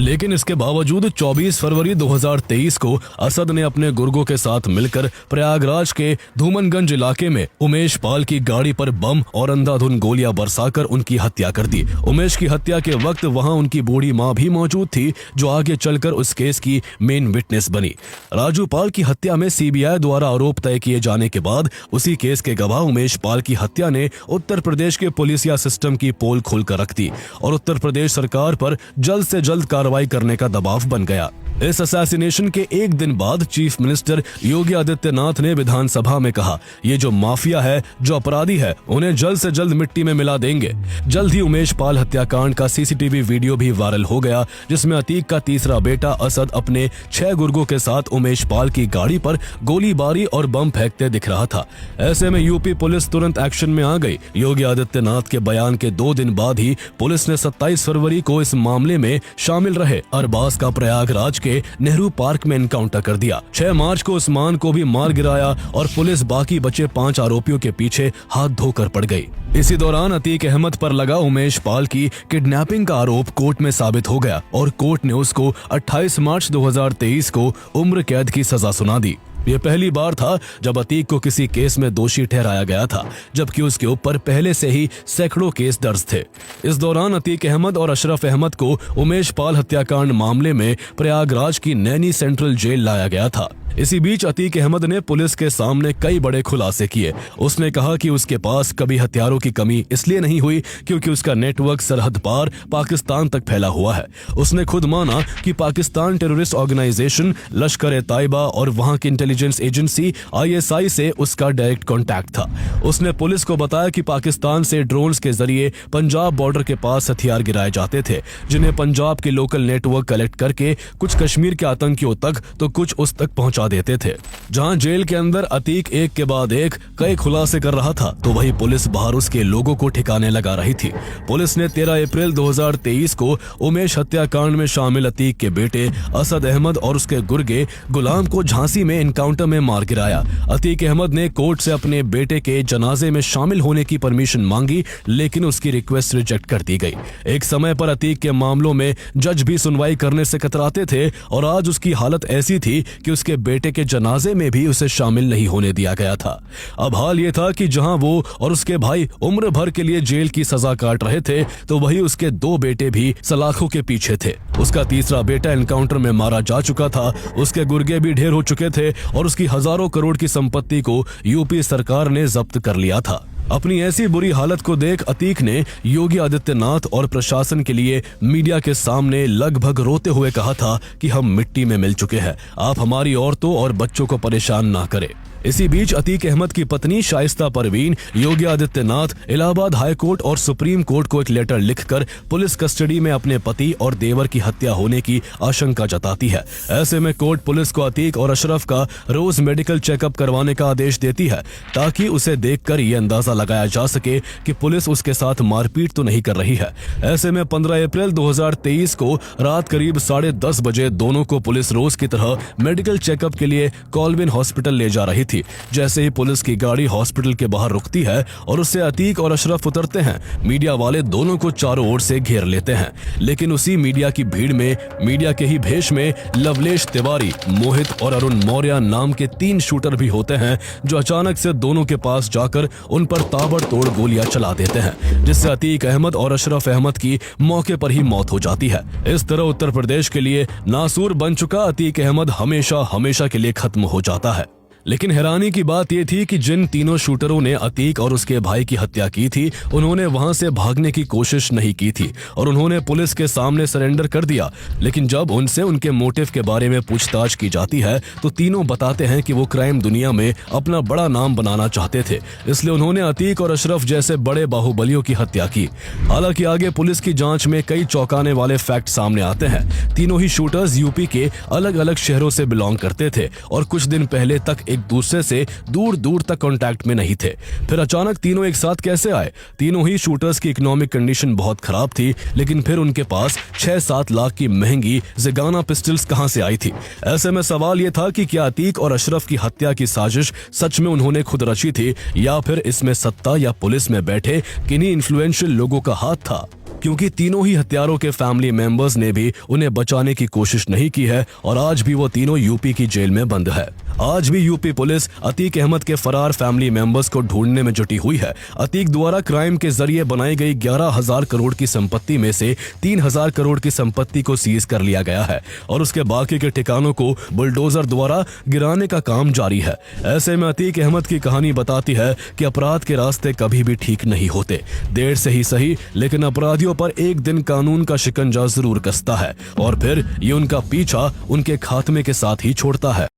लेकिन इसके बावजूद 24 फरवरी 2023 को असद ने अपने गुर्गों के साथ मिलकर प्रयागराज के धूमनगंज इलाके में उमेश पाल की गाड़ी पर बम और अंधाधुंध गोलियां बरसाकर उनकी हत्या कर दी। उमेश की हत्या के वक्त वहां उनकी बूढ़ी मां भी मौजूद थी, जो आगे चलकर उस केस की मेन विटनेस बनी। राजू पाल की हत्या में सीबीआई द्वारा आरोप तय किए जाने के बाद उसी केस के गवाह उमेश पाल की हत्या ने उत्तर प्रदेश के पुलिसिया सिस्टम की पोल खोलकर रख दी और उत्तर प्रदेश सरकार पर जल्द से जल्द कार्रवाई करने का दबाव बन गया। इस असैसिनेशन के एक दिन बाद चीफ मिनिस्टर योगी आदित्यनाथ ने विधानसभा में कहा, ये जो माफिया है, जो अपराधी है, उन्हें जल्द से जल्द मिट्टी में मिला देंगे। जल्द ही उमेश पाल हत्याकांड का सीसीटीवी वीडियो भी वायरल हो गया, जिसमें अतीक का तीसरा बेटा असद अपने 6 गुर्गों के साथ उमेश पाल की गाड़ी पर गोलीबारी और बम फेंकते दिख रहा था। ऐसे में यूपी पुलिस तुरंत एक्शन में आ गई। योगी आदित्यनाथ के बयान के 2 दिन बाद ही पुलिस ने 27 फरवरी को इस मामले में शामिल रहे अरबाज का प्रयागराज के नेहरू पार्क में एनकाउंटर कर दिया। 6 मार्च को उस्मान को भी मार गिराया और पुलिस बाकी बचे 5 आरोपियों के पीछे हाथ धोकर पड़ गई। इसी दौरान अतीक अहमद पर लगा उमेश पाल की किडनैपिंग का आरोप कोर्ट में साबित हो गया और कोर्ट ने उसको 28 मार्च 2023 को उम्र कैद की सजा सुना दी। ये पहली बार था जब अतीक को किसी केस में दोषी ठहराया गया था, जबकि उसके ऊपर पहले से ही सैकड़ों केस दर्ज थे। इस दौरान अतीक अहमद और अशरफ अहमद को उमेश पाल हत्याकांड मामले में प्रयागराज की नैनी सेंट्रल जेल लाया गया था। इसी बीच अतीक अहमद ने पुलिस के सामने कई बड़े खुलासे किए। उसने कहा कि उसके पास कभी हथियारों की कमी इसलिए नहीं हुई क्योंकि उसका नेटवर्क सरहद पार पाकिस्तान तक फैला हुआ है। उसने खुद माना कि पाकिस्तान टेररिस्ट ऑर्गेनाइजेशन लश्कर-ए-तैयबा और वहां की इंटेलिजेंस एजेंसी ISI से उसका डायरेक्ट कॉन्टैक्ट था। उसने पुलिस को बताया कि पाकिस्तान से ड्रोन्स के जरिए पंजाब बॉर्डर के पास हथियार गिराए जाते थे, जिन्हें पंजाब के लोकल नेटवर्क कलेक्ट करके कुछ कश्मीर के आतंकियों तक तो कुछ उस तक पहुंचा देते थे। जहां जेल के अंदर अतीक एक के बाद एक कई खुलासे कर रहा था, तो वही पुलिस बाहर उसके लोगों को ठिकाने लगा रही थी। पुलिस ने 13 अप्रैल 2023 को उमेश हत्याकांड में शामिल अतीक के बेटे असद अहमद और उसके गुर्गे गुलाम को झांसी में एनकाउंटर में मार गिराया। अतीक अहमद ने कोर्ट से अपने बेटे के जनाजे में शामिल होने की परमिशन मांगी, लेकिन उसकी रिक्वेस्ट रिजेक्ट कर दी गई। एक समय पर अतीक के मामलों में जज भी सुनवाई करने से कतराते थे और आज उसकी हालत ऐसी थी कि उसके बेटे के जनाजे में भी उसे शामिल नहीं होने दिया गया था। अब हाल ये था कि जहां वो और उसके भाई उम्र भर के लिए जेल की सजा काट रहे थे, तो वही उसके 2 बेटे भी सलाखों के पीछे थे। उसका तीसरा बेटा एनकाउंटर में मारा जा चुका था, उसके गुर्गे भी ढेर हो चुके थे और उसकी हजारों करोड़ की संपत्ति को यूपी सरकार ने जब्त कर लिया था। अपनी ऐसी बुरी हालत को देख अतीक ने योगी आदित्यनाथ और प्रशासन के लिए मीडिया के सामने लगभग रोते हुए कहा था कि हम मिट्टी में मिल चुके हैं, आप हमारी औरतों और बच्चों को परेशान ना करें। इसी बीच अतीक अहमद की पत्नी शाइस्ता परवीन योगी आदित्यनाथ, इलाहाबाद हाई कोर्ट और सुप्रीम कोर्ट को एक लेटर लिखकर पुलिस कस्टडी में अपने पति और देवर की हत्या होने की आशंका जताती है। ऐसे में कोर्ट पुलिस को अतीक और अशरफ का रोज मेडिकल चेकअप करवाने का आदेश देती है, ताकि उसे देखकर ये अंदाजा लगाया जा सके कि पुलिस उसके साथ मारपीट तो नहीं कर रही है। ऐसे में 15 अप्रैल 2023 को रात करीब 10:30 बजे दोनों को पुलिस रोज की तरह मेडिकल चेकअप के लिए कॉलविन हॉस्पिटल ले जा रही थी। जैसे ही पुलिस की गाड़ी हॉस्पिटल के बाहर रुकती है और उससे अतीक और अशरफ उतरते हैं, मीडिया वाले दोनों को चारों ओर से घेर लेते हैं। लेकिन उसी मीडिया की भीड़ में, मीडिया के ही भेष में लवलेश तिवारी, मोहित और अरुण मौर्य नाम के 3 शूटर भी होते हैं, जो अचानक से दोनों के पास जाकर उन पर ताबड़तोड़ गोलियां चला देते हैं, जिससे अतीक अहमद और अशरफ अहमद की मौके पर ही मौत हो जाती है। इस तरह उत्तर प्रदेश के लिए नासूर बन चुका अतीक अहमद हमेशा हमेशा के लिए खत्म हो जाता है। लेकिन हैरानी की बात यह थी कि जिन तीनों शूटरों ने अतीक और उसके भाई की हत्या की थी, उन्होंने वहां से भागने की कोशिश नहीं की थी और उन्होंने पुलिस के सामने सरेंडर कर दिया। लेकिन जब उनसे उनके मोटिव के बारे में पूछताछ की जाती है, तो तीनों बताते हैं कि वो क्राइम दुनिया में अपना बड़ा नाम बनाना चाहते थे, इसलिए उन्होंने अतीक और अशरफ जैसे बड़े बाहुबलियों की हत्या की। हालांकि आगे पुलिस की जांच में कई चौंकाने वाले फैक्ट सामने आते हैं। तीनों ही शूटर्स यूपी के अलग अलग शहरों से बिलोंग करते थे और कुछ दिन पहले तक एक दूसरे से दूर दूर तक कांटेक्ट में नहीं थे। फिर अचानक तीनों एक साथ कैसे आए? तीनों ही शूटर्स की इकोनॉमिक कंडीशन बहुत खराब थी, लेकिन फिर उनके पास 6-7 लाख की महंगी ज़िगाना पिस्टल्स कहां से आई थी? ऐसे में सवाल यह था कि क्या अतीक और अशरफ की हत्या की साजिश सच में उन्होंने खुद रची थी, या फिर इसमें सत्ता या पुलिस में बैठे किन्हीं इन्फ्लुएंशियल लोगों का हाथ था? क्योंकि तीनों ही हत्यारों के फैमिली मेंबर्स ने भी उन्हें बचाने की कोशिश नहीं की है और आज भी वो तीनों यूपी की जेल में बंद है। आज भी यूपी पुलिस अतीक अहमद के फरार फैमिली मेंबर्स को ढूंढने में जुटी हुई है। अतीक द्वारा क्राइम के जरिए बनाई गई 11,000 करोड़ की संपत्ति में से 3,000 करोड़ की संपत्ति को सीज कर लिया गया है और उसके बाकी के ठिकानों को बुलडोजर द्वारा गिराने का काम जारी है। ऐसे में अतीक अहमद की कहानी बताती है कि अपराध के रास्ते कभी भी ठीक नहीं होते। देर से ही सही, लेकिन अपराधियों पर एक दिन कानून का शिकंजा जरूर कसता है और फिर ये उनका पीछा उनके खात्मे के साथ ही छोड़ता है।